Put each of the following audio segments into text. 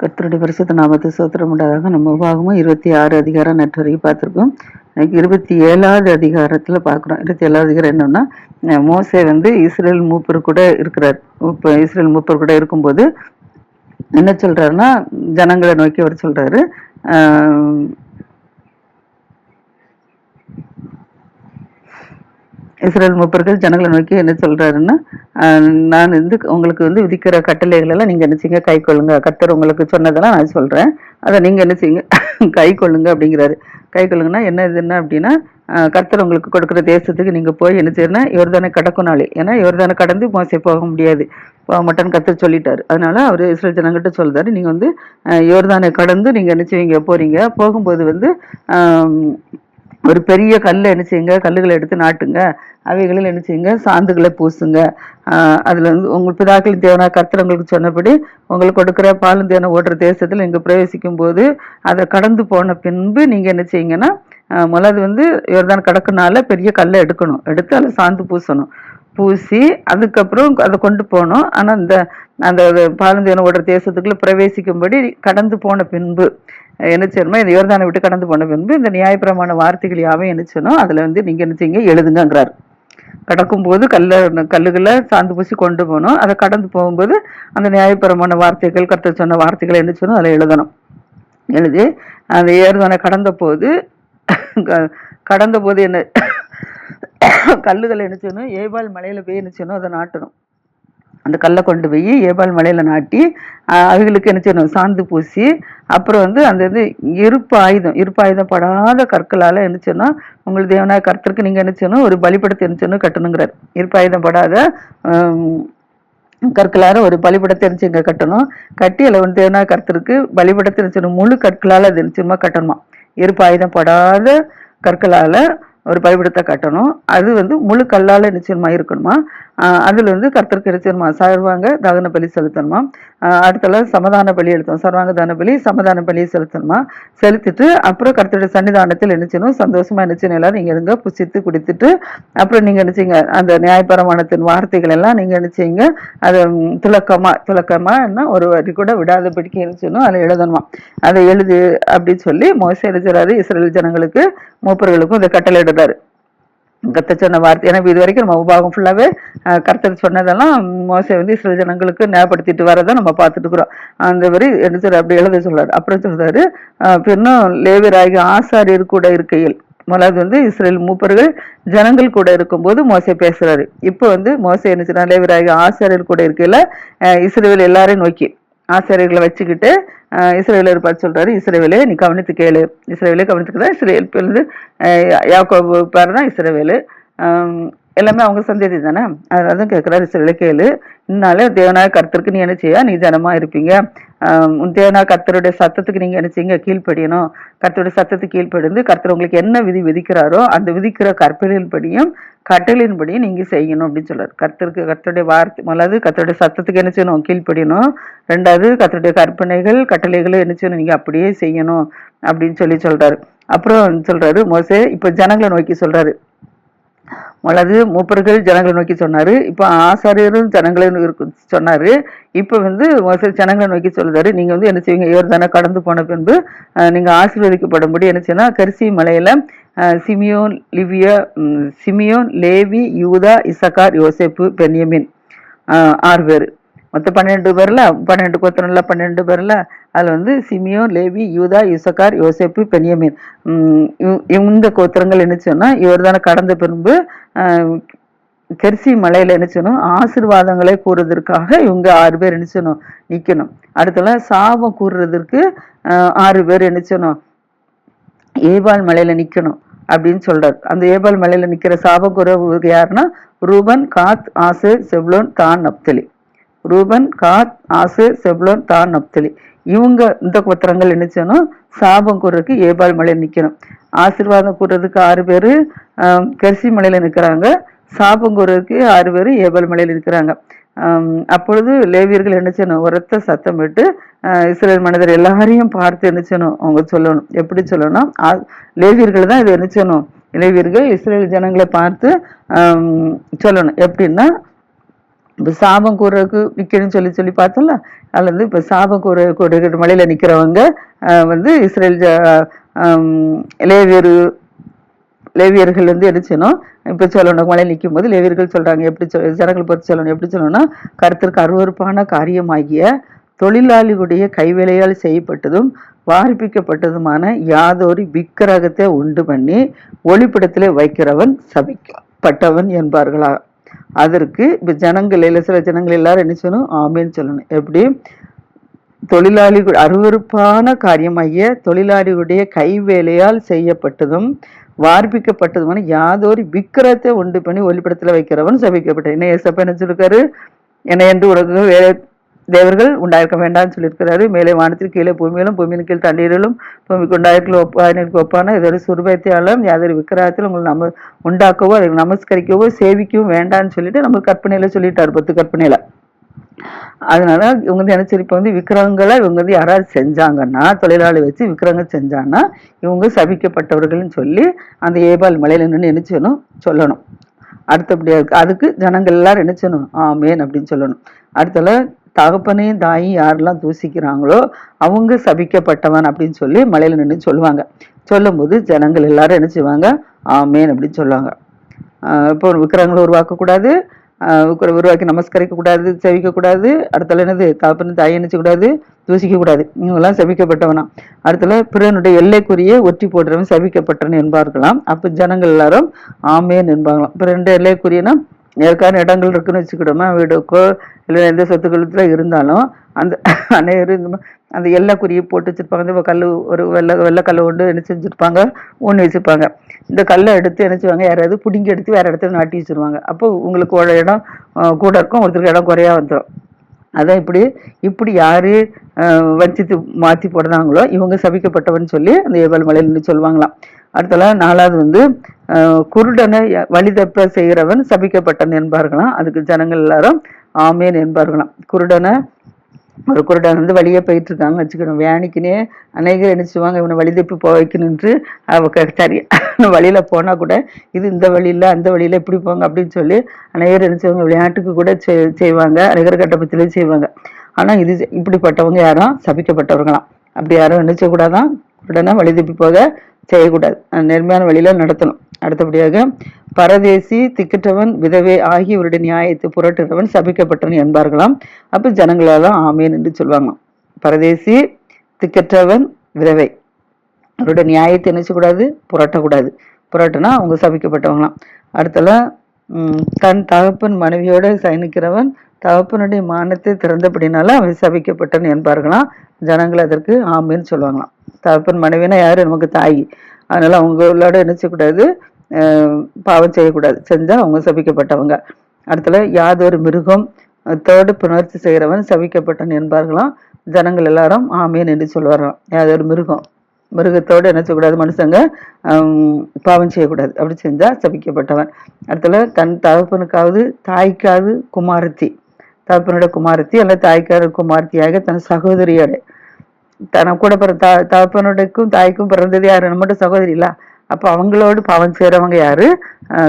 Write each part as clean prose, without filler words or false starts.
கர்த்தருடைய பரிசுத்த நாமத்தை ஸ்தோத்திரம் உண்டாதாக. நம்ம உபாகமம் 26 அதிகாரம் நெட் பார்த்துருக்கோம். எனக்கு 27வது அதிகாரத்தில் பார்க்குறோம். 27வது அதிகாரம் என்னன்னா, மோசே வந்து இஸ்ரேல் மூப்பர் கூட இருக்கிறார். இப்போ இஸ்ரேல் மூப்பர் கூட இருக்கும்போது என்ன சொல்றாருன்னா, ஜனங்களை நோக்கி அவர் சொல்றாரு, இஸ்ரேல் மூப்பர்கள் ஜனங்களை நோக்கி என்ன சொல்றாருன்னா, நான் வந்து உங்களுக்கு வந்து விதிக்கிற கட்டளைகள் எல்லாம் நீங்க என்ன செய்யுங்க, கை கொள்ளுங்க. கர்த்தர் உங்களுக்கு சொன்னதெல்லாம் நான் சொல்றேன், அதை நீங்க என்ன செய்யுங்க, கை கொள்ளுங்க அப்படிங்கிறாரு. கை கொள்ளுங்கன்னா என்ன அப்படின்னா, கர்த்தர் உங்களுக்கு கொடுக்குற தேசத்துக்கு நீங்க போய் என்ன செய்யணும், யோர்தானை கடக்கும் நாளே. ஏன்னா யோர்தானை கடந்து மோசே போக முடியாது, போக மாட்டேன்னு கர்த்தர் சொல்லிட்டாரு. அதனால அவர் இஸ்ரேல் ஜனங்கிட்ட சொல்றாரு, நீங்க வந்து யோர்தானை கடந்து நீங்க என்ன செய்வீங்க, போறீங்க. போகும்போது வந்து ஒரு பெரிய கல்லை என்ன செய்யுங்க, கல்லுகளை எடுத்து நாட்டுங்க. அவைகளில் என்ன செய்யுங்க, சாந்துகளை பூசுங்க. அதுல வந்து உங்கள் பிதாக்களின் தேவனா கர்த்தர் உங்களுக்கு சொன்னபடி உங்களுக்கு கொடுக்குற பாலும் தேவனை ஓடுற தேசத்துல நீங்க பிரவேசிக்கும் போது அதை கடந்து போன பின்பு நீங்க என்ன செய்யுங்கன்னா, முதல்ல வந்து யோர்தான் கடக்குனால பெரிய கல்லை எடுக்கணும், எடுத்து அதில் சாந்து பூசணும். பூசி அதுக்கப்புறம் அதை கொண்டு போகணும். ஆனா அந்த பாலும் தேவனை ஓடுற தேசத்துக்குள்ள பிரவேசிக்கும்படி கடந்து போன பின்பு என்ன செய்யணுமோ, இந்த யோர்தானை விட்டு கடந்து போன பின்பு இந்த நியாயப்பிரமாண வார்த்தைகள் யாவே என்ன செய்யணும், அதுல வந்து நீங்க என்ன செய்யுங்க, எழுதுங்கிறாரு. கடக்கும் போது கல்லுகளை சாந்து பூசி கொண்டு போகணும். அதை கடந்து போகும்போது அந்த நியாயப்பிரமாண வார்த்தைகள், கர்த்தர் சொன்ன வார்த்தைகளை என்ன செய்யணும், அதில் எழுதணும். எழுதி அந்த யோர்தானை கடந்த போது என்ன கல்லுகளை என்ன செய்யணும், ஏபால் மலையில போய் என்ன செய்யணும், அதை நாட்டணும். அந்த கல்லை கொண்டு போய் ஏபால் மலையில நாட்டி அவைகளுக்கு என்ன செய்யணும், சாந்து பூசி அப்புறம் வந்து அந்த இது இருப்பு ஆயுதம் படாத கற்களால என்ன செய்யணும், உங்களுக்கு தேவனா கர்த்தருக்கு நீங்க என்ன செய்யணும், ஒரு பலிபடத்தை என்ன செய்யணும், கட்டணுங்கிறார். இருப்பு ஆயுதம் படாத கற்களால ஒரு பலிபடத்தை என்ன கட்டணும். கட்டி அதில் வந்து தேவனா கர்த்தருக்கு பலிபடத்தை என்ன செய்யணும், முழு கற்களால் அது நிச்சயமா கட்டணுமா. இருப்பு ஆயுதம் படாத கற்களால ஒரு பலிபீடத்தை கட்டணும். அது வந்து முழு கல்லால நிச்சயமா இருக்கணுமா. அதுல வந்து கர்த்தருக்கு நிச்சயமா சர்வாங்க தகன பலி செலுத்தணுமா. அடுத்தல சமாதான பலி எடுத்தோம், சர்வாங்க தான பலி சமாதான பலியை செலுத்தணுமா. செலுத்திட்டு அப்புறம் கர்த்தருடைய சன்னிதானத்தில் நினைச்சணும், சந்தோஷமா நினைச்சணும், எல்லாரும் நீங்க இருங்க, புசித்து குடித்துட்டு அப்புறம் நீங்க நினைச்சீங்க அந்த நியாயப்பிரமாணத்தின் வார்த்தைகள் எல்லாம் நீங்க நினைச்சீங்க அதை துலக்கமா என்ன ஒரு வரி கூட விடாதபடிக்கு நினைச்சணும், அதை எழுதணுமா. அதை எழுது அப்படின்னு சொல்லி மோசே எழுதுறாரு. இஸ்ரேல் ஜனங்களுக்கு மூப்பர்களுக்கும் இதை கட்டளை இடுறாரு. கர்த்தர் சொன்ன வார்த்தை. ஏன்னா இது வரைக்கும் நம்ம உபாகம் ஃபுல்லாவே கர்த்தர் சொன்னதெல்லாம் மோசே வந்து இஸ்ரேல் ஜனங்களுக்கு ஞாபகப்படுத்திட்டு வரதை நம்ம பார்த்துட்டு இருக்கிறோம். அந்த வரி என்ன சொல்ற அப்படி எழுத சொல்றாரு. அப்புறம் சொல்றாரு, பின்னும் லேவியராகிய ஆசாரியர் கூட இருக்கையில், முதலாவது வந்து இஸ்ரேல் மூப்பர்கள் ஜனங்கள் கூட இருக்கும்போது மோசே பேசுறாரு. இப்போ வந்து மோசே என்ன செய்யறாரு, லேவியராகிய ஆசாரியர் கூட இருக்கையில இஸ்ரேல் எல்லாரையும் நோக்கி ஆசாரியர்களை வச்சுக்கிட்டு இஸ்ரவேலர் பார்த்து சொல்றாரு, இஸ்ரவேலே நீ கவனித்து கேளு. இஸ்ரவேலே கவனித்துக்கிறதா, இஸ்ரேல் வந்து யாக்கோபு பேர் தான் இஸ்ரவேலு, எல்லாமே அவங்க சந்ததி தானே. அதனாலதான் கேட்கிறாரு, இஸ்ரவேலே கேளு, இன்னாலே தேவனாய கர்த்தருக்கு நீ என்ன செய்ய, நீ ஜனமா இருப்பீங்க. தேவனாய கர்த்தருடைய சத்தத்துக்கு நீங்க என்ன செய்யுங்க, கீழ்ப்படியணும். கர்த்தருடைய சத்தத்துக்கு கீழ்ப்படிந்து கர்த்தர் உங்களுக்கு என்ன விதி விதிக்கிறாரோ அந்த விதிக்கிற கற்பனையின்படியும் கட்டளையின்படியும் நீங்க செய்யணும் அப்படின்னு சொல்றாரு. கர்த்தருடைய வார்த்தை, முதலாவது கர்த்தருடைய சத்தத்துக்கு என்ன செய்யணும், கீழ்ப்படியணும். ரெண்டாவது கர்த்தருடைய கற்பனைகள் கட்டளைகளும் என்ன செய்யணும், நீங்க அப்படியே செய்யணும் அப்படின்னு சொல்றாரு. அப்புறம் சொல்றாரு மோசே இப்ப ஜனங்களை நோக்கி சொல்றாரு. முதலாவது மூப்பர்கள் ஜனங்களை நோக்கி சொன்னாரு, இப்ப ஆசாரியரும் ஜனங்களை சொன்னாரு. இப்ப வந்து ஜனங்களை நோக்கி சொல்றாரு, நீங்க வந்து என்ன செய்வீங்க, யோர்தானை கடந்து போன பின்பு நீங்க ஆசீர்வதிக்கப்படும்படி என்ன செய்யணும், கரிசி மலையில சிமியோன் லேவி யூதா இசக்கார் யோசேப்பு பென்யமின் 6 பேர், மொத்தம் 12 பேர்ல, 12 கோத்திரம்ல 12 பேர்ல. அதுல வந்து சிமியோன் லேவி யூதா இசக்கார் யோசேப்பு பென்யமின் இந்த கோத்திரங்கள் என்ன சொன்னா யோர்தானை கடந்த பின்பு கெர்சி மலையில என்ன செய்யணும், ஆசீர்வாதங்களை கூறுவதற்காக இவங்க 6 பேர் என்ன செய்யணும், நிக்கணும். அடுத்தல சாபம் கூறுறதற்கு 6 பேர் என்ன செய்யணும், ஏபால் மலையில நிக்கணும் அப்படின்னு சொல்றாரு. அந்த ஏபால் மலையில நிக்கிற சாபம் கூறுவதற்கு யாருன்னா ரூபன், காத், ஆசேர், செப்லோன், தான், நப்தலி. ரூபன், காத், ஆசேர், செப்லோன், தான், நப்தலி இவங்க இந்த கோத்திரங்கள் என்ன செய்யணும், சாபம் கூறதுக்கு ஏபால் மலையில நிக்கணும். ஆசீர்வாதம் கூறுறதுக்கு 6 பேரு கெர்சி மலையில நிக்கிறாங்க. சாபம் கூறதுக்கு 6 பேரு ஏபால் மலையில நிக்கிறாங்க. அப்பொழுது லேவியர்கள் என்ன செய்யணும், உரத்த சத்தம் விட்டு இஸ்ரேல் மனிதர் எல்லாரையும் பார்த்து என்ன செய்யணும், அவங்க சொல்லணும். எப்படி சொல்லணும், லேவியர்கள் தான் இது என்ன செய்யணும், லேவியர்கள் இஸ்ரேல் ஜனங்களை பார்த்து சொல்லணும். எப்படின்னா இப்போ சாபம் கூறுறதுக்கு நிற்கணும்னு சொல்லி சொல்லி பார்த்தோம்ல. அதில் வந்து இப்போ சாபம் கூற மலையில் நிற்கிறவங்க வந்து இஸ்ரேல் லேவியர் லேவியர்கள் வந்து என்ன செய்யணும், இப்போ சொல்லணும் மலையில் நிற்கும் போது லேவியர்கள் சொல்கிறாங்க எப்படி ஜனங்களை பற்றி சொல்லணும், எப்படி சொல்லணும்னா, கர்த்தருக்கு அருவருப்பான காரியமாகிய தொழிலாளிகளுடைய கைவேலையால் செய்யப்பட்டதும் வார்ப்பிக்கப்பட்டதுமான யாதொரு விக்கிரகத்தை உண்டு பண்ணி ஒளிப்படத்திலே வைக்கிறவன் சபிக்கப்பட்டவன் என்பார்களா. அதற்கு இப்போ சில ஜனங்கள் எல்லாரும் என்ன சொல்லணும், ஆமேன்னு சொல்லணும். எப்படி தொழிலாளிகள் அருவருப்பான காரியமாகிய தொழிலாளிகளுடைய கைவேலையால் செய்யப்பட்டதும் வார்ப்பிக்கப்பட்டதுமான யாதொரு விக்கிரத்தை உண்டு பண்ணி ஒளிப்படத்தில் வைக்கிறவன் சபிக்கப்பட்ட. என்ன ஏசப்பா என்ன சொல்லிருக்காரு, என்னை என்று உலக வேற தேவர்கள் உண்டாயிருக்க வேண்டாம்னு சொல்லியிருக்கிறாரு. மேலே வானத்தில் கீழே பூமியிலும் பூமியின் கீழ் தண்ணீரிலும் பூமிக்கு உண்டாயிருக்க ஒப்பான ஏதோ சுரூபத்தையாலும் யாதொரு விக்கிரகத்தில் உங்களை உண்டாக்கவோ அதை நமஸ்கரிக்கவோ சேவிக்கவும் வேண்டாம்னு சொல்லிட்டு நம்ம கற்பனையில சொல்லிட்டாரு, 10 கற்பனையில. அதனால இவங்க வந்து என்ன சரி, இப்போ வந்து விக்கிரகங்களை இவங்க வந்து யாராவது செஞ்சாங்கன்னா, தொழிலாளி வச்சு விக்கிரகம் செஞ்சாங்கன்னா இவங்க சபிக்கப்பட்டவர்கள்னு சொல்லி அந்த ஏபால் மலையில நின்று என்ன செய்யணும், சொல்லணும். அடுத்தபடியா அதுக்கு ஜனங்கள் எல்லாரும் என்ன செய்யணும், ஆமேன் அப்படின்னு சொல்லணும். அடுத்தல தகப்பனையும் தாயும் யாரெல்லாம் தூசிக்கிறாங்களோ அவங்க சபிக்கப்பட்டவன் அப்படின்னு சொல்லி மலையில நின்று சொல்லுவாங்க. சொல்லும் போது ஜனங்கள் எல்லாரும் என்ன செய்வாங்க, ஆமேன் அப்படின்னு சொல்லுவாங்க. இப்போ விக்கிரகங்களை உருவாக்கக்கூடாது, உருவாக்கி நமஸ்கரிக்க கூடாது, செவிக்க கூடாது. அடுத்தல என்னது, தகப்பன் தாயை நினைச்ச கூடாது, தூசிக்க கூடாது. இவங்கெல்லாம் சபிக்கப்பட்டவனா. அடுத்தல பிறனுடைய எல்லைக்குரிய ஒற்றி போடுறவன் சபிக்கப்பட்டவன் என்பார்களாம். அப்ப ஜனங்கள் எல்லாரும் ஆமேன் என்பாங்களாம். பிறனுடைய எல்லைக்குரியனா ஏற்கான இடங்கள் இருக்குன்னு வச்சுக்கிட்டோமா, வீடுக்கோ இல்லை எந்த சொத்துக்களத்துல இருந்தாலும் அந்த அனைவரும் அந்த எல்லைக்குறியை போட்டு வச்சிருப்பாங்க. இந்த கல் ஒரு வெள்ளை கல்லை கொண்டு என்ன செஞ்சுருப்பாங்க, ஊனி வச்சுருப்பாங்க. இந்த கல்லை எடுத்து என்ன செய்வாங்க, யாராவது பிடுங்கி எடுத்து வேற இடத்துல நாட்டி வச்சிருவாங்க. அப்போ உங்களுக்கு ஒரு இடம் கூட இருக்கும், ஒருத்தருக்கு இடம் குறையா வந்துடும். அதான் இப்படி யாரு வஞ்சித்து மாற்றி போடுறாங்களோ இவங்க சபிக்கப்பட்டவன் சொல்லி அந்த ஏவல் மலையில் சொல்லுவாங்களாம். அடுத்தல 4வது வந்து குருடனை வழி தப்ப செய்கிறவன் சபிக்கப்பட்டன் என்பார்களாம். அதுக்கு ஜனங்கள் எல்லாரும் ஆமேன் என்பார்களாம். ஒரு குருடன் வந்து வழியே போயிட்டு இருக்காங்க வச்சுக்கணும், வேணிக்குன்னே அநேகர் நினைச்சுவாங்க இவனை வழி தப்பி போய்க்கணுன்ட்டு. சரி வழியில போனா கூட இது இந்த வழியில அந்த வழியில இப்படி போங்க அப்படின்னு சொல்லி அநேகர் நினைச்சவங்க விளையாட்டுக்கு கூட செய்வாங்க, அநேகர் கட்டப்பத்திலையும் செய்வாங்க. ஆனா இது இப்படிப்பட்டவங்க யாரும் சபிக்கப்பட்டவர்களாம். அப்படி யாரும் நினைச்ச கூடாதான், குருடனை வழி தப்பி போக செய்யக்கூடாது, நேர்மையான வழியில நடத்தணும். அடுத்தபடியாக பரதேசி திக்கற்றவன் விதவை ஆகியவருடைய நியாயத்தை புரட்டுறவன் சபிக்கப்பட்டவன் என்பார்களாம். அப்ப ஜனங்களெல்லாம் ஆமேன் என்று சொல்லுவாங்களாம். பரதேசி திக்கற்றவன் விதவை அவருடைய நியாயத்தை நினைச்சக்கூடாது, புரட்டக்கூடாது. புரட்டுனா அவங்க சபிக்கப்பட்டவங்களாம். அடுத்தல தன் தகப்பன் மனைவியோட சயனிக்கிறவன் தகப்பனுடைய மானத்தை திறந்தபடினால அவன் சபிக்கப்பட்டவன் என்பார்களாம். ஜனங்கள் அதற்கு ஆமேன்னு சொல்லுவாங்களாம். தகப்பன் மனைவினா யாரு, நமக்கு தாய். அதனால அவங்களோட நினைச்சக்கூடாது, பாவம் செய்யக்கூடாது, செஞ்சா அவங்க சபிக்கப்பட்டவங்க. அடுத்தல யாதொரு மிருகம் தோடு புணர்ச்சி செய்கிறவன் சபிக்கப்பட்டவன் என்பார்களாம். ஜனங்கள் எல்லாரும் ஆமேன் என்று சொல்லுவாராம். யாதொரு மிருகத்தோடு நினைச்சக்கூடாது, மனுஷங்க பாவம் செய்யக்கூடாது, அப்படி செஞ்சா சபிக்கப்பட்டவன். அடுத்தல தன் தகப்பனுக்காவது தாய்க்காவது குமாரத்தி, தகப்பனோட குமாரத்தி அல்ல தாய்க்கார குமாரத்தியாக தன் சகோதரியோட, தன கூட தகப்பனுடைக்கும் தாய்க்கும் பிறந்தது யாரு, நம்மகிட்ட சகோதரி இல்ல. அப்ப அவங்களோடு பாவம் செய்யறவங்க யாரு,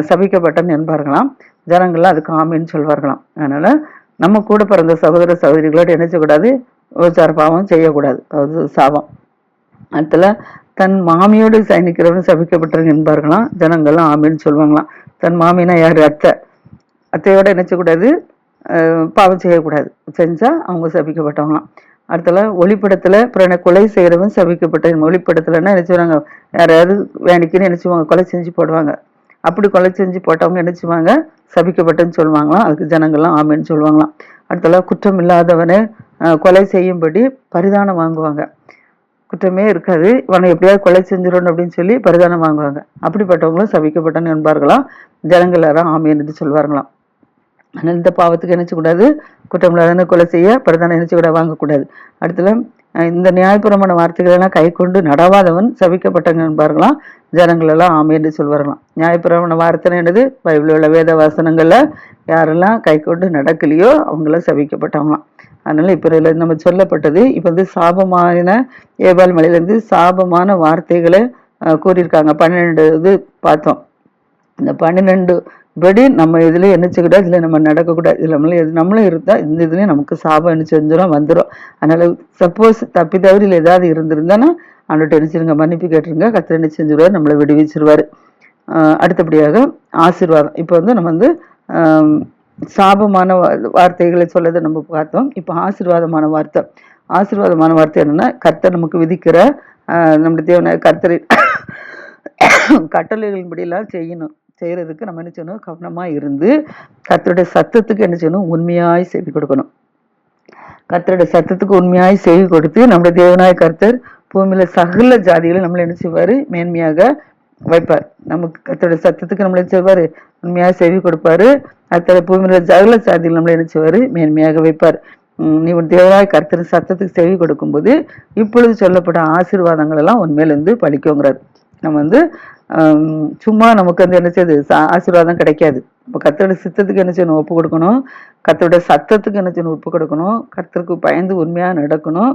சபிக்கப்பட்டன் என்பார்களாம். ஜனங்கள்லாம் அதுக்கு ஆமேன்னு சொல்வார்களாம். அதனால நம்ம கூட பிறந்த சகோதர சகோதரிகளோடு நினைச்சக்கூடாது, உபச்சார பாவம் செய்யக்கூடாது, அது சாபம். அதுல தன் மாமியோடு சயனிக்கிறவன் சபிக்கப்பட்டவன் என்பார்களாம். ஜனங்கள்லாம் ஆமேன்னு சொல்லுவாங்களாம். தன் மாமினா யாரு, அத்தையோட நினைச்சக்கூடாது, பாவம் செய்யக்கூடாது, செஞ்சா அவங்க சபிக்கப்பட்டவங்களாம். அடுத்தல ஒளிப்படத்துல பிறனை கொலை செய்யறவன் சபிக்கப்பட்ட. ஒளிப்படத்துலன்னா நினைச்சுவாங்க, யாராவது வேணிக்குன்னு நினைச்சுவாங்க கொலை செஞ்சு போடுவாங்க. அப்படி கொலை செஞ்சு போட்டவங்க நினைச்சுவாங்க சபிக்கப்பட்டன்னு சொல்லுவாங்களாம். அதுக்கு ஜனங்கள்லாம் ஆமேன்னு சொல்லுவாங்களாம். அடுத்தல குற்றம் இல்லாதவனை கொலை செய்யும்படி பரிதானம் வாங்குவாங்க. குற்றமே இருக்காது, இவனை எப்படியாவது கொலை செஞ்சிடணும் அப்படின்னு சொல்லி பரிதானம் வாங்குவாங்க. அப்படிப்பட்டவங்களும் சபிக்கப்பட்டன்னு என்பார்களாம். ஜனங்கள் எல்லாரும் ஆமேன்னு சொல்வார்களாம். ஆனால் இந்த பாவத்துக்கு நினைச்சக்கூடாது, குற்றம் இல்லாதவனை கொலை செய்ய பரிதானம் நினைச்சக்கூட வாங்கக்கூடாது. அடுத்தல இந்த நியாயபுரமான வார்த்தைகள் எல்லாம் கை கொண்டு நடவாதவன் சபிக்கப்பட்டவங்க என்பார்களாம். ஜனங்கள் எல்லாம் ஆமேன்னு சொல்வார்களாம். நியாயபுரமான வார்த்தை என்னது, பைபிள் உள்ள வேத வாசனங்கள்ல யாரெல்லாம் கை கொண்டு நடக்கலையோ அவங்களாம் சபிக்கப்பட்டவங்களாம். அதனால இப்ப நம்ம சொல்லப்பட்டது இப்ப வந்து சாபமான ஏபால் மலையிலேருந்து சாபமான வார்த்தைகளை கூறியிருக்காங்க. 12 இது பார்த்தோம். இந்த 12 இப்படி நம்ம இதுல என்ன செய்யக்கூடாது, இதுல நம்ம நடக்கக்கூடாது, இதுல நம்மளும் இருந்தா இந்த இதுலயும் நமக்கு சாபம் என்ன செஞ்சிடும் வந்துடும். அதனால சப்போஸ் தப்பி தவறியில் ஏதாவது இருந்திருந்தானா அவன்கிட்ட என்ன செய்யுங்க, மன்னிப்பு கேட்டுருங்க. கர்த்தர் என்ன செஞ்சிருவாரு, நம்மளை விடுவிச்சிருவாரு. அடுத்தபடியாக ஆசீர்வாதம். இப்போ வந்து நம்ம வந்து சாபமான வார்த்தைகளை சொல்லதை நம்ம பார்த்தோம். இப்போ ஆசீர்வாதமான வார்த்தை. ஆசீர்வாதமான வார்த்தை என்னன்னா, கர்த்தர் நமக்கு விதிக்கிற நம்முடைய தேவனை கர்த்தரின் கட்டளைகளின்படியெல்லாம் செய்யறதுக்கு நம்ம என்ன செய்யணும், கவனமா இருந்து கர்த்தருடைய சத்தத்துக்கு என்ன செய்யணும், உண்மையாய் செவி கொடுக்கணும். கர்த்தருடைய சத்தத்துக்கு உண்மையாய் செவி கொடுத்து நம்முடைய தேவனாய கர்த்தர் பூமியில சகல ஜாதிகளை நம்மளை என்ன செய்வாரு, மேன்மையாக வைப்பார். நமக்கு கர்த்தருடைய சத்தத்துக்கு நம்மளை என்ன செய்வாரு, உண்மையாக செவி கொடுப்பாரு. கர்த்தர் பூமியில சகல ஜாதிகள் நம்மளை என்ன செய்வாரு, மேன்மையாக வைப்பார். நீ தேவனாய கர்த்தரின் சத்தத்துக்கு செவி கொடுக்கும் போது இப்பொழுது சொல்லப்பட்ட ஆசீர்வாதங்கள் எல்லாம் உண்மையிலிருந்து பழிக்குங்கிறார். நம்ம வந்து சும்மா நமக்கு வந்து என்ன செய்யுது, ஆசீர்வாதம் கிடைக்காது. இப்போ கர்த்தருடைய சித்தத்துக்கு என்ன செய்யணும், ஒப்பு கொடுக்கணும். கர்த்தருடைய சத்தத்துக்கு என்ன செய்யணும், ஒப்பு கொடுக்கணும். கர்த்தருக்கு பயந்து உண்மையா நடக்கணும்.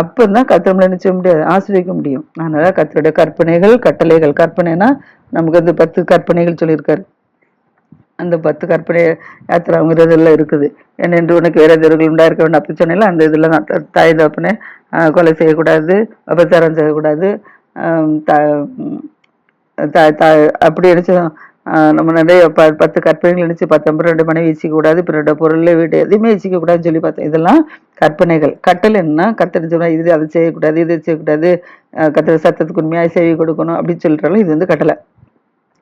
அப்பதான் கர்த்தர் என்ன செய்ய முடியாது, ஆசீர்வதிக்க முடியும். அதனால கர்த்தருடைய கற்பனைகள் கட்டளைகள், கற்பனைனா நமக்கு வந்து 10 கற்பனைகள் சொல்லியிருக்காரு. அந்த 10 கற்பனை யாத்திராங்கிறதுல இருக்குது. என்று உனக்கு வேற தேவர்கள் உண்டாயிருக்க வேண்டும் அப்படி சொன்னால அந்த இதுல தான் தாய் தகப்பனே கொலை செய்யக்கூடாது, அபச்சாரம் செய்யக்கூடாது, அப்படி நினைச்சு நம்ம நிறைய 10 கற்பனைகள் நினைச்சு 12 மனைவி வச்சுக்க கூடாது, பிறோட பொருள் வீடு எதுவுமே வச்சுக்க கூடாதுன்னு சொல்லி பார்த்தோம். இதெல்லாம் கற்பனைகள். கட்டளை என்னன்னா, கர்த்தர் சொன்னா இது அதை செய்யக்கூடாது, இது செய்யக்கூடாது, கர்த்தர் சத்தத்துக்கு உண்மையாக செய்ய கொடுக்கணும் அப்படின்னு சொல்றாலும் இது வந்து கட்டளை.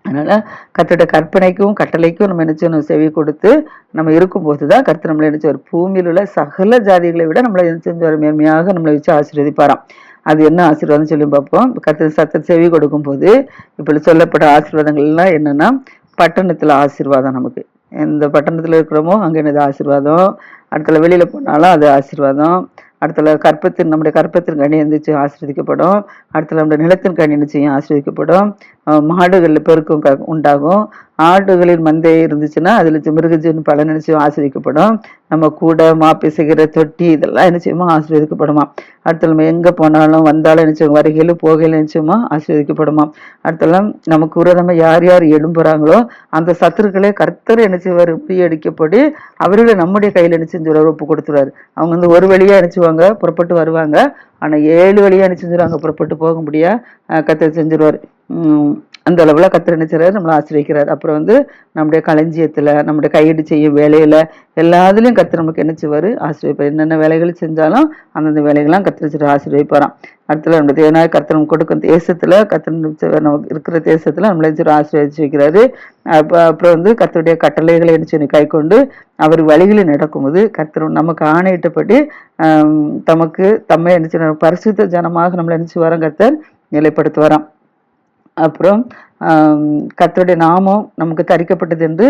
அதனால கர்த்தருடைய கற்பனைக்கும் கட்டளைக்கும் நம்ம நினைச்சோம் செவி கொடுத்து நம்ம இருக்கும்போது தான் கர்த்தர் நம்மளை நினைச்சவர் பூமியில் உள்ள சகல ஜாதிகளை விட நம்மளை நினைச்சு மேன்மையாக நம்மளை வச்சு ஆசீர்வதிப்பாராம். அது என்ன ஆசீர்வாதம் சொல்லி பார்ப்போம். கர்த்தர் சத்தத்தை செவி கொடுக்கும் போது இப்படி சொல்லப்பட்ட ஆசீர்வாதங்கள் எல்லாம் என்னன்னா, பட்டணத்துல ஆசீர்வாதம். நமக்கு எந்த பட்டணத்துல இருக்கிறோமோ அங்க என்னது ஆசீர்வாதம். அடுத்த வெளியில போனாலும் அது ஆசீர்வாதம். அடுத்த நம்முடைய கற்பத்தின் கனி இருந்துச்சு ஆசீர்வதிக்கப்படும். அடுத்த நம்முடைய நிலத்தின் கனி நிச்சயம் ஆசீர்வதிக்கப்படும். மாடுகளில் பெருக்கம் உண்டாகும். ஆடுகளின் மந்தை இருந்துச்சுன்னா அதுல மிருகஜீவன் பலன் நிச்சயம் ஆசீர்வதிக்கப்படும். நம்ம கூட மாப்பிசைகிற தொட்டி இதெல்லாம் நிச்சயமா ஆசீர்வதிக்கப்படுமா. அடுத்த நம்ம எங்க போனாலும் வந்தாலும் நிச்சயம் வருகையிலும் போகையில நிச்சயமா ஆசீர்வதிக்கப்படுமா. அடுத்தலாம் நமக்கு விரோதமா யார் யார் எழும்புறாங்களோ அந்த சத்துருக்களே கர்த்தர் என்ன செய்வார், முறியடிக்கப்படி அவர்களை நம்முடைய கையில என்ன செஞ்சுருவார், ஒப்பு கொடுத்துருவாரு. அவங்க வந்து ஒரு வழியா நினைச்சுவாங்க புறப்பட்டு வருவாங்க, ஆனா 7 வழியா என்ன செஞ்சிருவாங்க, புறப்பட்டு போக முடியா கர்த்தர் செஞ்சிருவாரு. அந்த அளவுல கர்த்தர் என்ன செய்றாரு, நம்மளை ஆசீர்வதிக்கிறார். அப்புறம் வந்து நம்முடைய களஞ்சியத்துல நம்முடைய கையடி செய்யும் வேலையில எல்லாத்துலயும் கர்த்தர் நமக்கு என்ன செய்வாரு, ஆசீர்வதிப்பார். என்னென்ன வேலைகள் செஞ்சாலும் அந்தந்த வேலைகள்லாம் கர்த்தர் ஆசீர்வதிப்பாராம். அடுத்தது நம்முடைய தேவனாய கர்த்தர் நமக்கு கொடுக்கும் தேசத்துல கர்த்தர் நமக்கு இருக்கிற தேசத்துல நம்மளை ஆசீர்வதிச்சு வைக்கிறாரு. அப்புறம் வந்து கர்த்தருடைய கட்டளைகளை என்ன கை கொண்டு அவர் வழிகளில் நடக்கும்போது கர்த்தர் நமக்கு ஆணையிட்டபடி தமக்கு தம்மை என்ன பரிசுத்த ஜனமாக நம்மளை என்ன வரோம், கர்த்தர் நிலைப்படுத்துவாராம். அப்புறம் கர்த்தருடைய நாமம் நமக்கு தரிக்கப்பட்டது என்று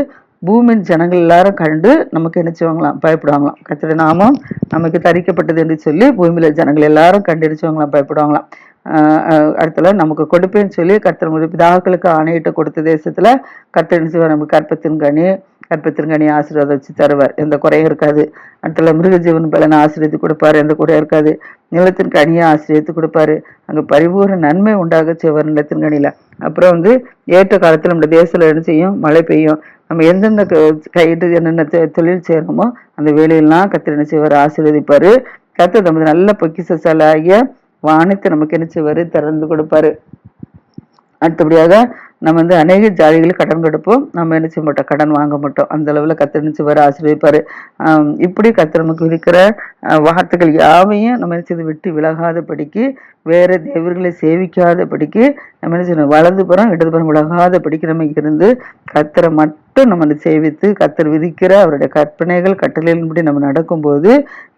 பூமியின் ஜனங்கள் எல்லாரும் கண்டு நமக்கு என்ன செய்வாங்களாம், பயப்படுவாங்களாம். கர்த்தருடைய நாமம் நமக்கு தரிக்கப்பட்டது என்று சொல்லி பூமியில ஜனங்கள் எல்லாரும் கண்டு என்ன செய்வாங்களாம், பயப்படுவாங்களாம். அடுத்தல நமக்கு கொடுப்பேன்னு சொல்லி கர்த்தர் பிதாக்களுக்கு ஆணையிட்டு கொடுத்த தேசத்துல கர்த்தர் என்ன செய்வார், நமக்கு கற்பத்தின் கனி ஆசீர்வாதம் வச்சு தருவார், எந்த குறையும் இருக்காது. அடுத்தல மிருகஜீவன் பலனை ஆசீர்வதித்து கொடுப்பாரு, எந்த குறையும் இருக்காது. நிலத்தின் கனியை ஆசீர்வதித்து கொடுப்பாரு, அங்க பரிபூர்ண நன்மை உண்டாக செய்வார் நிலத்தின் கனியில. அப்புறம் வந்து ஏற்ற காலத்துல நம்ம தேசத்துல என்ன செய்யும், மழை பெய்யும். நம்ம எந்தெந்த கையிட்டு என்னென்ன தொழில் செய்யணுமோ அந்த வேலையெல்லாம் கர்த்தர் என்ன செய்வார், ஆசீர்வதிப்பாரு. கர்த்தர் நமது நல்ல பொக்கிஷசாலியாகிய வானத்தை நமக்கு என்ன செய்வாரு, திறந்து கொடுப்பாரு. அடுத்தபடியாக நம்ம வந்து அநேக ஜாதிகளுக்கு கடன் கொடுப்போம், நம்ம என்ன செய்ய மாட்டோம், கடன் வாங்க மாட்டோம். அந்த அளவுல கர்த்தர் என்ன செய்வாரு, ஆசீர்வதிப்பாரு. இப்படி கர்த்தர் நமக்கு இருக்கிற வார்த்தைகள் யாவையும் நம்ம என்ன செய்து விட்டு விலகாதபடிக்கு, வேற தேவர்களை சேவிக்காத படிக்கு நம்ம என்ன செய்யணும், வலதுபுறம் இடதுபுறம் விலகாத படிக்கு நம்ம இருந்து கர்த்தரை மட்டும் நம்ம சேவித்து கர்த்தர் விதிக்கிற அவருடைய கற்பனைகள் கட்டளைகளின்படி நம்ம நடக்கும்போது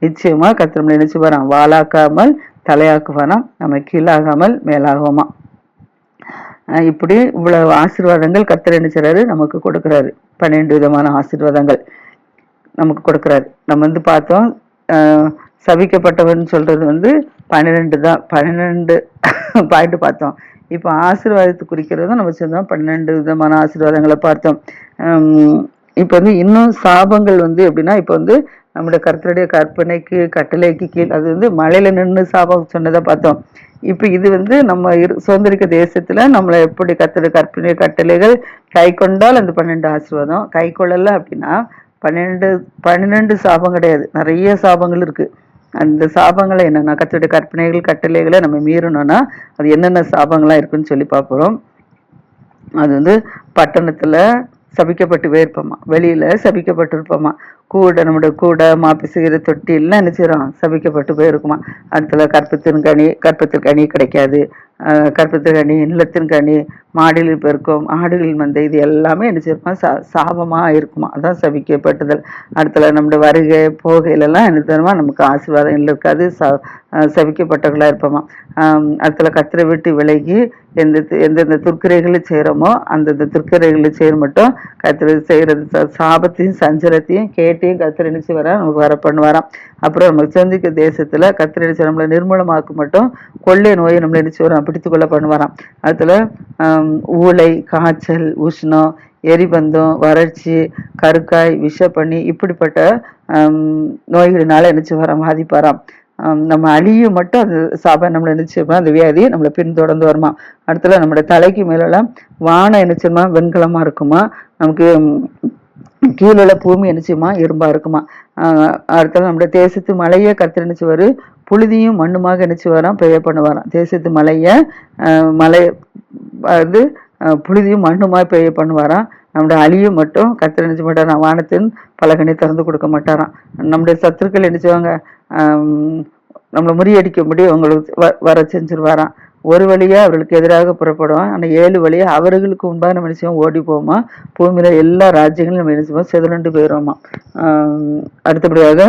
நிச்சயமா கர்த்தர் நம்மளை என்ன செய்வாராம், வாளாக்காமல் தலையாக்குவாராம், நம்ம கீழாகாமல் மேலாகுமா. இப்படி இவ்வளவு ஆசீர்வாதங்கள் கர்த்தர் என்ன செய்றாரு, நமக்கு கொடுக்கிறாரு. 12 விதமான ஆசீர்வாதங்கள் நமக்கு கொடுக்கிறாரு. நம்ம வந்து பார்த்தோம், சபிக்கப்பட்டவன் சொல்றது வந்து 12 தான், 12 பாயிண்ட் பார்த்தோம். இப்போ ஆசீர்வாதத்தை குறிக்கிறதும் நம்ம சொன்னோம், 12 விதமான ஆசீர்வாதங்களை பார்த்தோம். இப்போ வந்து இன்னும் சாபங்கள் வந்து எப்படின்னா, இப்போ வந்து நம்முடைய கர்த்தருடைய கற்பனைக்கு கட்டளைக்கு கீழ், அது வந்து மழையில நின்று சாபம் சொன்னதை பார்த்தோம். இப்ப இது வந்து நம்ம சுதந்திரிக்க தேசத்துல நம்மளை எப்படி கற்பனை கட்டளைகள் கை கொண்டால் அந்த 12 ஆசீர்வாதம், கை கொள்ளல அப்படின்னா 12 சாபம் கிடையாது, நிறைய சாபங்கள் இருக்கு. அந்த சாபங்களை என்னன்னா, கர்த்தருடைய கற்பனைகள் கட்டளைகளை நம்ம மீறணும்னா அது என்னென்ன சாபங்களா இருக்குன்னு சொல்லி பார்ப்போம். அது வந்து பட்டணத்துல சபிக்கப்பட்டு போயிருப்போமா, வெளியில சபிக்கப்பட்டு இருப்போமா, நம்முடைய கூட மாப்பி செய்கிற தொட்டி எல்லாம் என்ன செய்யறோம், சபிக்கப்பட்டு போயிருக்குமா. அடுத்தது கற்பத்தின் கனி கிடைக்காது, கற்பத்தின் கனி, நிலத்தின் கனி, மாடுகளில் பெருக்கும், ஆடுகளின் மந்தை, இது எல்லாமே என்ன செய்யுமா, சாபமா இருக்குமா. அதான் சபிக்கப்பட்டுதல். அடுத்தது நம்முடைய வருகை போகையிலெல்லாம் என்ன தருமா, நமக்கு ஆசீர்வாதம் இருக்காது, சபிக்கப்பட்டவர்களா இருப்போமா. அடுத்தது கர்த்தரை விட்டு விலகி எந்தெந்த துர்க்கிரைகளை செய்யறோமோ அந்தந்த துர்க்கிரைகளை செய்ய மட்டும் கர்த்தரை செய்யறது சாபத்தையும் சஞ்சலத்தையும் கேட்டையும் கர்த்தர் நினைச்சு வர நமக்கு வர பண்ணுவாராம். அப்புறம் நம்ம சந்திக்க தேசத்துல கர்த்தர் நினைச்சு நம்மளை நிர்மூலமாக்க மட்டும் கொள்ளை நோயை நம்மளை நினைச்சு வர பிடித்து கொள்ள பண்ணுவாராம். அதுல ஊளை, காய்ச்சல், உஷ்ணம், எரிபந்தம், வறட்சி, கருக்காய், விஷப்பண்ணி, இப்படிப்பட்ட நோய்களினால நினைச்சு வர பாதிப்பாராம். நம்ம அழிய மட்டும் அந்த சாபம் நம்மளை நினைச்சோம்னா அந்த வியாதி நம்மளை பின்தொடர்ந்து வருமா. அடுத்தல நம்மளோட தலைக்கு மேலெல்லாம் வானம் நினைச்சோமா வெண்கலமா இருக்குமா, நமக்கு கீழே பூமி நினைச்சுமா இரும்பா இருக்குமா. அடுத்தது நம்முடைய தேசத்து மலையை கர்த்தர் நினைச்சுவாரு புழுதியும் மண்ணுமாக நினைச்சு வரான் பெய்ய பண்ணுவாராம். தேசத்து மலை வந்து புழுதியும் மண்ணுமாக பெய்ய பண்ணுவாராம். நம்முடைய அழியும் மட்டும் கர்த்தர் நினைச்ச மாட்டாராம், வானத்தின் பலகனை திறந்து கொடுக்க மாட்டாராம். நம்முடைய சத்துருக்கள் நினைச்சவங்க நம்மளை முறியடிக்கும்படி அவங்களுக்கு வர செஞ்சிருவாராம். ஒரு வழியா அவர்களுக்கு எதிராக புறப்படுவான், ஆனா 7 வழியா அவர்களுக்கு முன்பாக நம்ம நினைச்சோம் ஓடி போவோமா. பூமியில எல்லா ராஜ்யங்களும் நம்ம நினைச்சோம் சிதறண்டு போயிடுவோமா. அடுத்தபடியாக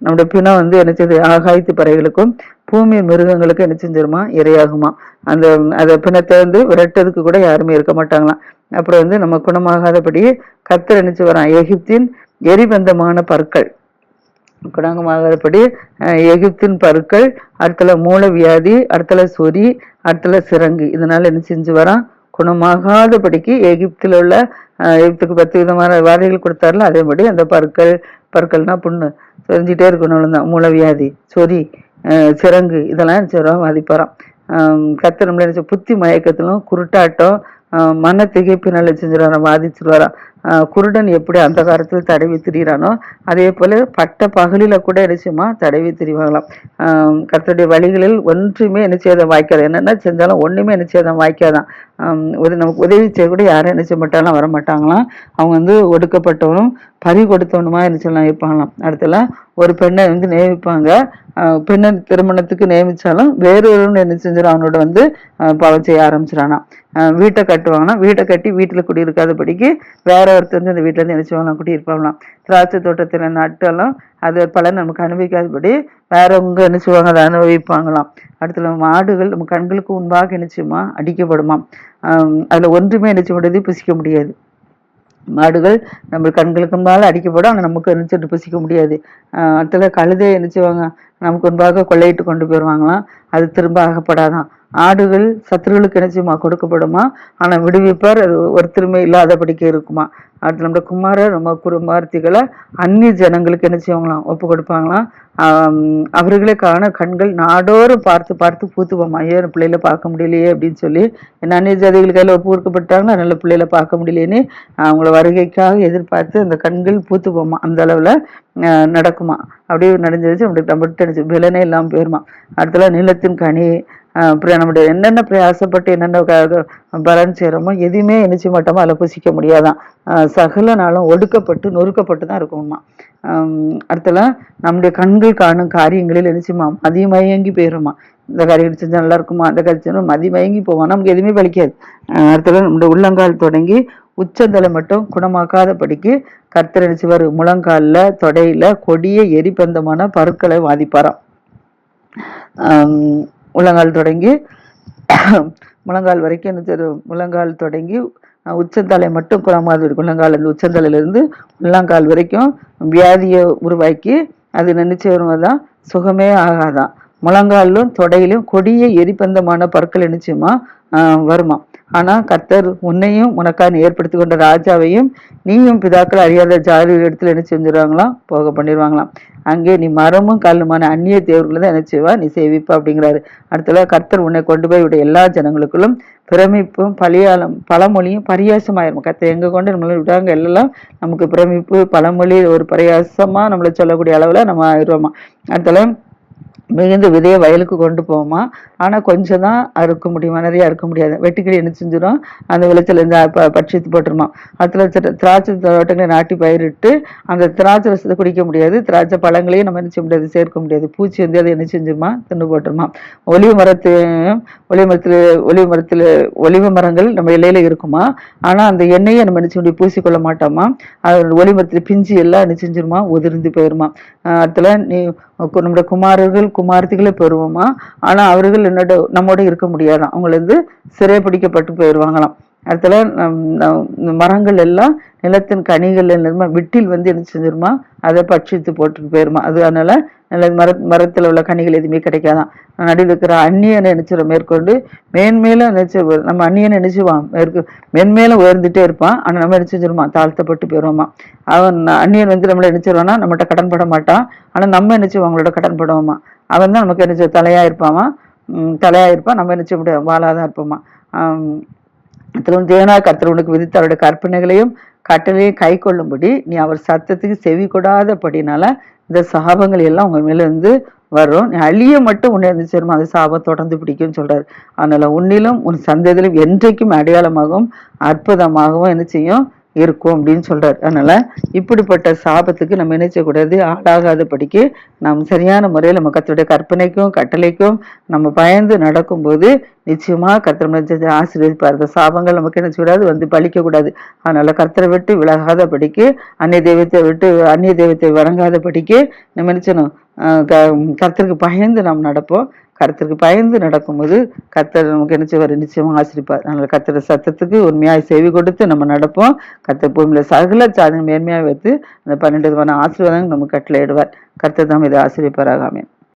நம்முடைய பிணம் வந்து என்ன செய்யுது, ஆகாயத்து பறவைகளுக்கும் பூமி மிருகங்களுக்கு என்ன செஞ்சிருமா, இரையாகுமா. அந்த பிணத்தை வந்து விரட்டதுக்கு கூட யாருமே இருக்க மாட்டாங்களாம். அப்புறம் வந்து நம்ம குணமாகாதபடி கர்த்தர் நினைச்சு வரான், எகிப்தின் எரிபந்தமான பற்கள் குணமாகாதபடி எகிப்தின் பருக்கள், அடுத்தல மூல வியாதி, அடுத்தல சொறி, அடுத்தல சிறங்கு, இதனால என்ன செஞ்சு வரான், குணமாகாதபடிக்கு எகிப்தில் உள்ள எகிப்துக்கு 10 விதமான வாதைகள் கொடுத்தாருல, அதேபடி அந்த பற்கள்னா புண்ணு செஞ்சுட்டே இருக்கணும் தான். மூலவியாதி, சொறி, சிறங்கு, இதெல்லாம் நினைச்சு பாதிப்பாராம். கர்த்தர் நம்மள நினைச்ச புத்தி மயக்கத்திலும் குருட்டாட்டம் மன திகைப்பினால செஞ்சிருவாராம், பாதிச்சிருவாராம். குருடன் எப்படி அந்த காலத்தில் தடவி திரிகிறானோ அதே போல பட்ட பகலில கூட நிச்சயமா தடவி திரிவாங்களாம். கர்த்தருடைய வழிகளில் ஒன்றுமே நிச்சயம் வாய்க்காது, என்னென்ன செஞ்சாலும் ஒண்ணுமே நிச்சயம் வாய்க்காதான். நமக்கு உதவி செய்ய கூட யாரும் நினைச்ச மாட்டாலும் வர மாட்டாங்களாம். அவங்க வந்து ஒடுக்கப்பட்டவனும் பறி கொடுத்தவனுமா நினைச்சலாம் இருப்பாங்களாம். அடுத்தல ஒரு பெண்ணை வந்து நியமிப்பாங்க, பெண்ணை திருமணத்துக்கு நியமிச்சாலும் வேறொரு என்ன செஞ்சிடும், அவனோட வந்து பாவம் செய்ய ஆரம்பிச்சிடானா. வீட்டை கட்டுவாங்கன்னா வீட்டை கட்டி வீட்டுல குடியிருக்காதபடிக்கு வேற ஒருத்தர் வந்து அந்த வீட்டுல இருந்து நினைச்சவங்களாம் குடியிருப்பாங்களாம். திராட்சை தோட்டத்துல நட்டாலும் அது பலன் நமக்கு அனுபவிக்காதபடி வேறவங்க நினைச்சுவாங்க அதை அனுபவிப்பாங்களாம். அடுத்த மாடுகள் நம்ம கண்களுக்கு முன்பாக நிச்சயமா அடிக்கப்படுமாம். அதுல ஒன்றுமே நினைச்ச முடியாது, புசிக்க முடியாது. மாடுகள் நம்ம கண்களுக்கு முன்பாக அடிக்கப்படும், ஆனால் நமக்கு நினைச்சிட்டு புசிக்க முடியாது. அடுத்தது கழுதை நினைச்சுவாங்க நமக்கு முன்பாக கொள்ளையிட்டு கொண்டு போயிடுவாங்களாம், அது திரும்ப ஆகப்படாதான். ஆடுகள் சத்துருகளுக்கு நினைச்சுமா கொடுக்கப்படுமா, ஆனா விடுவிப்பார் அது ஒருத்தருமே இல்லாதபடிக்க இருக்குமா. அடுத்து நம்ம குமாரர் நம்ம குமார்த்திகளை அந்நிய ஜனங்களுக்கு என்ன செய்வாங்களாம், ஒப்பு கொடுப்பாங்களாம். அவர்களே காண கண்கள் நாடோறும் பார்த்து பார்த்து பூத்துவோமா, ஏன் பிள்ளைகளை பார்க்க முடியலையே அப்படின்னு சொல்லி. அந்நிய ஜாதிகள் கையில ஒப்பு கொடுக்கப்பட்டாங்கன்னா நல்ல பிள்ளைகளை பார்க்க முடியலேன்னு அவங்கள வருகைக்காக எதிர்பார்த்து அந்த கண்கள் பூத்துவோமா, அந்த அளவுல நடக்குமா. அப்படியே நடந்துருச்சு நம்மகிட்ட விலனே இல்லாமல் போயிருமா. அடுத்தல நிலத்தின் கனி, அப்புறம் நம்முடைய என்னென்ன பிரயாசப்பட்டு என்னென்ன பலன் செய்யறோமோ எதுவுமே நினைச்ச மாட்டோமோ அதில் புசிக்க முடியாதான். சகல நாளும் ஒடுக்கப்பட்டு நொறுக்கப்பட்டு தான் இருக்குமா. அடுத்தல நம்முடைய கண்கள் காணும் காரியங்களில் நினைச்சுமா மதிமயங்கி போயிருமா. இந்த காரியம் செஞ்சா நல்லா இருக்குமா, அந்த காரியம் செஞ்சா மதிமயங்கி போவோம், நமக்கு எதுவுமே பலிக்காது. அடுத்தல நம்முடைய உள்ளங்கால் தொடங்கி உச்சந்தலை மட்டும் குணமாக்காதபடிக்கு கர்த்தர் நினைச்சுவார் முழங்கால்ல தொடையில கொடிய எரிபந்தமான பருக்களை வாதிப்பாராம். முழங்கால் தொடங்கி முழங்கால் வரைக்கும் என்ன, முழங்கால் தொடங்கி உச்சந்தலை மட்டும் குணமாது, முழங்கால் அந்த உச்சந்தலையிலிருந்து முழங்கால் வரைக்கும் வியாதியை உருவாக்கி அது நினைச்சு வருவதான் சுகமே ஆகாதான். முழங்காலும் தொடையிலும் கொடிய எரிபந்தமான பற்கள் நிச்சயமா வருமா. ஆனா கர்த்தர் உன்னையும் உனக்காக ஏற்படுத்தி கொண்ட ராஜாவையும் நீயும் பிதாக்கள் அறியாத ஜாதி இடத்துல என்ன செஞ்சிருவாங்களாம், போக பண்ணிடுவாங்களாம். அங்கே நீ மரமும் கல்லுமான அந்நிய தேவர்களை தான் என்ன செய்வா, நீ சேவிப்பா அப்படிங்கிறாரு. அடுத்தல கர்த்தர் உன்னை கொண்டு போய் விட எல்லா ஜனங்களுக்குள்ளும் பிரமிப்பும் பழமொழியும் பரியாசமாயிரும். கர்த்தர் எங்க கொண்டு நம்மளை விடாங்க எல்லாம் நமக்கு பிரமிப்பு பழமொழி ஒரு பரியாசமா நம்மளை சொல்லக்கூடிய அளவுல நம்ம ஆயிடுவோமா. அடுத்தல மிகுந்த விதைய வயலுக்கு கொண்டு போவோமா, ஆனா கொஞ்சம் தான் அறுக்க முடியுமா, நிறைய அறுக்க முடியாது. வெட்டுக்கிளி என்ன செஞ்சிடும், அந்த விளைச்சல் இருந்து பட்சித்து போட்டுருமா. அதுல திராட்சை தோட்டங்களை நாட்டி பயிரிட்டு அந்த திராட்சை ரசத்தை குடிக்க முடியாது, திராட்சை பழங்களையும் நம்ம என்ன செய்ய முடியாது, சேர்க்க முடியாது. பூச்சி வந்து அதை என்ன செஞ்சிருமா, தின்னு போட்டுருமா. ஒலிவு மரத்தையும் ஒலிவு மரங்கள் நம்ம இலையில இருக்குமா, ஆனா அந்த எண்ணெயை நம்ம என்ன செய்ய பூசிக்கொள்ள மாட்டோமா. அது ஒலிவு மரத்துல பிஞ்சு எல்லாம் என்ன செஞ்சிருமா, உதிர்ந்து போயிருமா. அதுல நீ நம்முடைய குமாரர்கள் குமார்த்திகளை பெறுவோமா, ஆனா அவர்கள் நம்மோட இருக்க முடியாதான், அவங்கள வந்து சிறைப்பிடிக்கப்பட்டு போயிடுவாங்களாம். அதுல மரங்கள் எல்லாம் நிலத்தின் கனிகள் விட்டில் வந்து என்ன செஞ்சிருமா, அதை பட்சித்து போட்டு போயிருமா. அதனால மரத்துல உள்ள கனிகள் எதுவுமே கிடைக்காதான். நடுவில் இருக்கிற அந்நியனை நினைச்சிடும் மேற்கொண்டு மேன்மேலும் நினைச்சு நம்ம அந்நியனை நினைச்சுவான் மென்மேலும் உயர்ந்துட்டே இருப்பான். ஆனா நம்ம என்ன செஞ்சிருமா, தாழ்த்தப்பட்டு போயிருவோமா. அவன் அந்நியன் வந்து நம்மளை நினைச்சிருவானா, நம்மகிட்ட கடன் பட மாட்டான். ஆனா நம்ம நினைச்சுவோம் அவங்களோட கடன் படுவோமா. அவன் தான் நமக்கு என்ன தலையா இருப்பாமா, தலையா இருப்பான். நம்ம நினைச்ச முடியாது, வாழாதான் இருப்போமா. தேவனா கர்த்தர் உனக்கு விதித்த அவருடைய கற்பனைகளையும் கட்டளையும் கை கொள்ளும்படி நீ அவர் சத்தத்துக்கு செவி கொடாதபடினால இந்த சாபங்கள் எல்லாம் உங்க மேல இருந்து வரும். நீ அழிய மட்டும் உன்னை இருந்துச்சிருமா, அந்த சாபம் தொடர்ந்து பிடிக்கும்னு சொல்றாரு. அதனால உன்னிலும் உன் சந்ததியிலும் என்றைக்கும் அடையாளமாகவும் அற்புதமாகவும் என்ன செய்யும் இருக்கும் அப்படின்னு சொல்றாரு. அதனால இப்படிப்பட்ட சாபத்துக்கு நம்ம என்ன செய்யக்கூடாது, ஆளாகாத படிக்கு நாம் சரியான முறையில் நம்ம கர்த்தருடைய கற்பனைக்கும் கட்டளைக்கும் நம்ம பயந்து நடக்கும்போது நிச்சயமா கர்த்தர் ஆசீர்வதிப்பார். இந்த சாபங்கள் நமக்கு என்ன செய்யக்கூடாது, வந்து பழிக்க கூடாது. அதனால கர்த்தரை விட்டு விலகாத படிக்கு, அந்நிய தெய்வத்தை வணங்காத படிக்கு நம்ம நினைச்சணும் கர்த்தருக்கு பயந்து நாம் நடப்போம். கர்த்தருக்கு பயந்து நடக்கும்போது கர்த்தர் நமக்கு என்ன செய்வார், நிச்சயமா ஆசிரிப்பார். அதனால கர்த்தர் சத்தத்துக்கு உண்மையாய் செவி கொடுத்து நம்ம நடப்போம். கர்த்தர் பூமியில சகல சாதனை மேன்மையாக வைத்து அந்த 12 விதமான ஆசீர்வாதங்கள் நமக்கு கட்டளையிடுவார். கர்த்தர் தான் இதை ஆசிரியப்பாராக. ஆமென்.